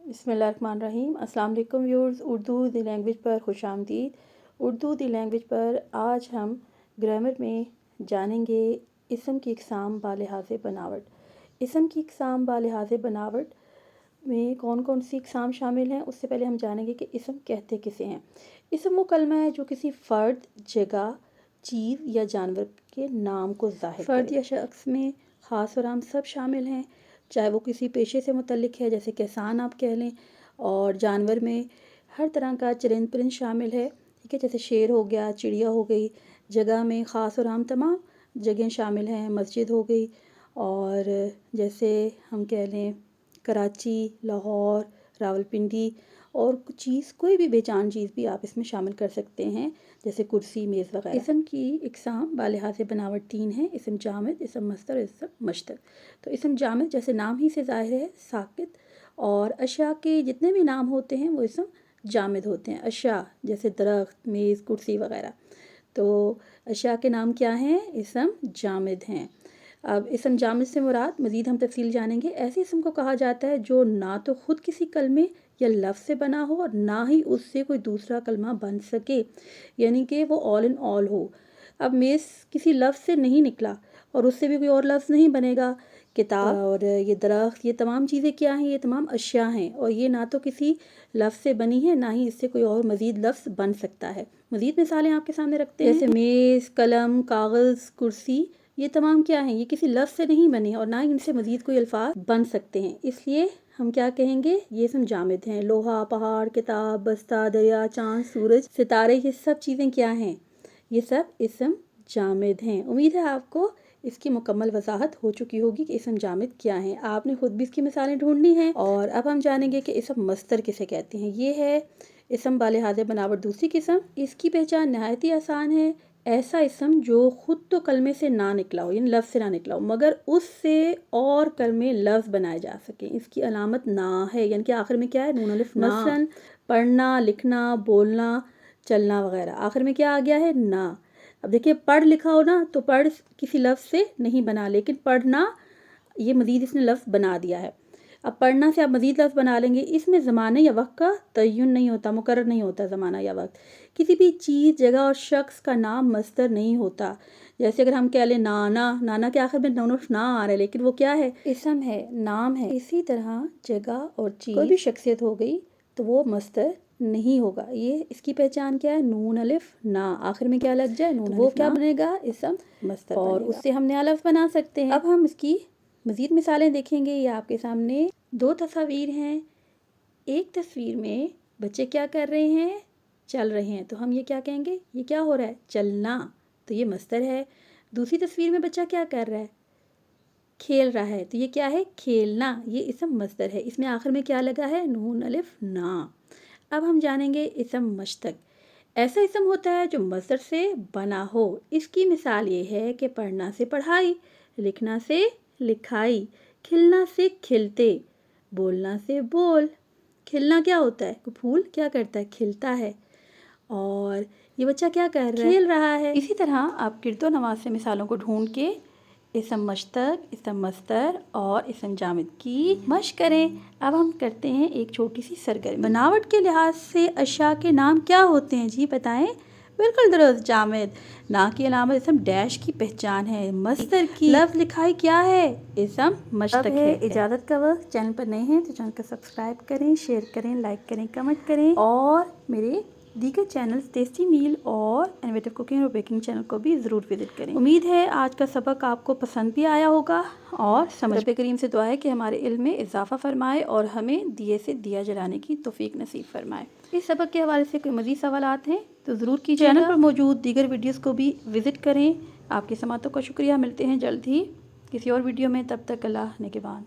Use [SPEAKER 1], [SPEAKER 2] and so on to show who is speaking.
[SPEAKER 1] बिस्मिल्लाहिर्रहमानिर्रहीम। अस्सलाम वालेकुम व्यूअर्स, उर्दू दी लैंग्वेज पर खुश आमदीद। उर्दू दी लैंग्वेज पर आज हम ग्रामर में जानेंगे इसम की इक़साम बालिहाज़े बनावट। इसम की इक़साम बालिहाज़े बनावट में कौन कौन सी इक़साम शामिल हैं, उससे पहले हम जानेंगे कि इसम कहते किसे हैं। इसम वो कलमा है जो किसी फ़र्द, जगह, चीज़ या जानवर के नाम को ज़ाहिर करे। फ़र्द या शख्स में ख़ास और आम सब शामिल हैं, चाहे वो किसी पेशे से मुतल्लिक है जैसे किसान आप कह लें, और जानवर में हर तरह का चरिंद परिंद शामिल है, ठीक है, जैसे शेर हो गया, चिड़िया हो गई। जगह में ख़ास और आम तमाम जगहें शामिल हैं, मस्जिद हो गई, और जैसे हम कह लें कराची, लाहौर, रावलपिंडी, और चीज़ कोई भी बेजान चीज़ भी आप इसमें शामिल कर सकते हैं, जैसे कुर्सी, मेज़ वगैरह। इसम की इक़साम बालिहाज़े बनावट 3 है: इसम जामिद, इसम मस्तर, इसम मश्तक। तो इसम जामिद जैसे नाम ही से ज़ाहिर है, साकित, और अशिया के जितने भी नाम होते हैं वो इसम जामिद होते हैं। अशिया जैसे दरख्त, मेज़, कुर्सी वगैरह, तो अशिया के नाम क्या हैं? इसम जामिद हैं। अब इसम जामिद से मुराद मज़ीद हम तफसील जानेंगे। ऐसे इसम को कहा जाता है जो ना तो ख़ुद किसी कलमे या लफ्ज़ से बना हो और ना ही उससे कोई दूसरा कलमा बन सके, यानी कि वो ऑल इन ऑल हो। अब मेज़ किसी लफ्ज़ से नहीं निकला और उससे भी कोई और लफ्ज़ नहीं बनेगा। किताब और ये दरख्त, ये तमाम चीज़ें क्या हैं? ये तमाम अशिया हैं, और ये ना तो किसी लफ्ज़ से बनी है, ना ही इससे कोई और मज़ीद लफ्ज़ बन सकता है। मज़ीद मिसालें आपके सामने रखते हैं, जैसे मेज़, कलम, कागज़, कुर्सी, ये तमाम क्या हैं? ये किसी लफ्ज़ से नहीं बने और ना ही इनसे मज़ीद कोई अल्फाज बन सकते हैं, इसलिए हम क्या कहेंगे? ये इसम जामिद हैं। लोहा, पहाड़, किताब, बस्ता, दरिया, चाँद, सूरज, सितारे, ये सब चीज़ें क्या हैं? ये सब इसम जामिद हैं। उम्मीद है आपको इसकी मुकम्मल वजाहत हो चुकी होगी कि इसम जामिद क्या हैं। आपने खुद भी इसकी मिसालें ढूंढनी हैं। और अब हम जानेंगे कि इसम मस्तर किसे कहते हैं। ये है इसम बालिहाज़े बनावट दूसरी किस्म। इसकी पहचान नहायत ही आसान है। ऐसा इसम जो खुद तो कलमे से ना निकला हो, यानी लफ्ज़ से ना निकला हो, मगर उससे और कलमे लफ्ज़ बनाए जा सकें। इसकी अलामत ना है, यानी कि आखिर में क्या है? नून अलिफ ना। मसलन पढ़ना, लिखना, बोलना, चलना वगैरह, आखिर में क्या आ गया है? ना। अब देखिए, पढ़ लिखा हो ना, तो पढ़ किसी लफ्ज़ से नहीं बना, लेकिन पढ़ना ये मज़ीद इसने लफ्ज़ बना दिया है। अब पढ़ना से आप मज़ीद लफ्ज़ बना लेंगे। इसमें ज़माने या वक्त का तय्युन नहीं होता, मुकर्रर नहीं होता ज़माना या वक्त। किसी भी चीज़, जगह और शख्स का नाम मस्दर नहीं होता। जैसे अगर हम कह लें नाना, नाना के आखिर में नून ना आ रहा है, लेकिन वो क्या है? इसम है, नाम है। इसी तरह जगह और चीज़, कोई भी शख्सियत हो गई तो वो मस्दर नहीं होगा। ये इसकी पहचान क्या है? नून अलिफ ना, आखिर में क्या लग जाए? नून, तो वो क्या बनेगा? इसम मस्दर, और उससे हम नया लफ्ज़ बना सकते हैं। अब हम इसकी मज़ीद मिसालें देखेंगे। ये आपके सामने 2 तस्वीर हैं। एक तस्वीर में बच्चे क्या कर रहे हैं? चल रहे हैं, तो हम ये क्या कहेंगे? ये क्या हो रहा है? चलना, तो ये मस्दर है। दूसरी तस्वीर में बच्चा क्या कर रहा है? खेल रहा है, तो ये क्या है? खेलना, ये इसम मस्दर है। इसमें आखिर में क्या लगा है? नून अलिफ ना। अब हम जानेंगे इसम मश्तक। ऐसा इसम होता है जो मस्दर से बना हो। इसकी मिसाल ये है कि पढ़ना से पढ़ाई, लिखना से लिखाई, खिलना से खिलते, बोलना से बोल। खिलना क्या होता है? फूल क्या करता है? खिलता है। और ये बच्चा क्या कर रहा है? खेल रहा है। इसी तरह आप किरदो नवाज से मिसालों को ढूंढ के इसम मश्तक, इसम मस्तर और इसम जामिद की मश्क करें। अब हम करते हैं एक छोटी सी सरगर्मी। बनावट के लिहाज से अशिया के नाम क्या होते हैं? जी बताएं। बिल्कुल दुरुस्त, जामिद। ना की अलामत इसम डैश की पहचान है। मस्तर की लफ्ज़ लिखाई क्या है? इसम मश्तक है। इजाज़त का वक्त। चैनल पर नए हैं तो चैनल को सब्सक्राइब करें, शेयर करें, लाइक करें, कमेंट करें, और मेरे दीगर चैनल्स टेस्टी मील और इनोवेटिव कुकिंग और बेकिंग चैनल को भी ज़रूर विजिट करें। उम्मीद है आज का सबक आपको पसंद भी आया होगा, और रब करीम से दुआ है कि हमारे इल्म में इजाफ़ा फरमाए और हमें दिए से दिया जलाने की तौफीक नसीब फरमाए। इस सबक के हवाले से कोई मज़ीद सवालात हैं तो ज़रूर कीजिए। चैनल पर मौजूद दीगर वीडियोज़ को भी विज़िट करें। आपकी समातों का शुक्रिया। मिलते हैं जल्द ही किसी और वीडियो में, तब तक अल्लाह निगहबान।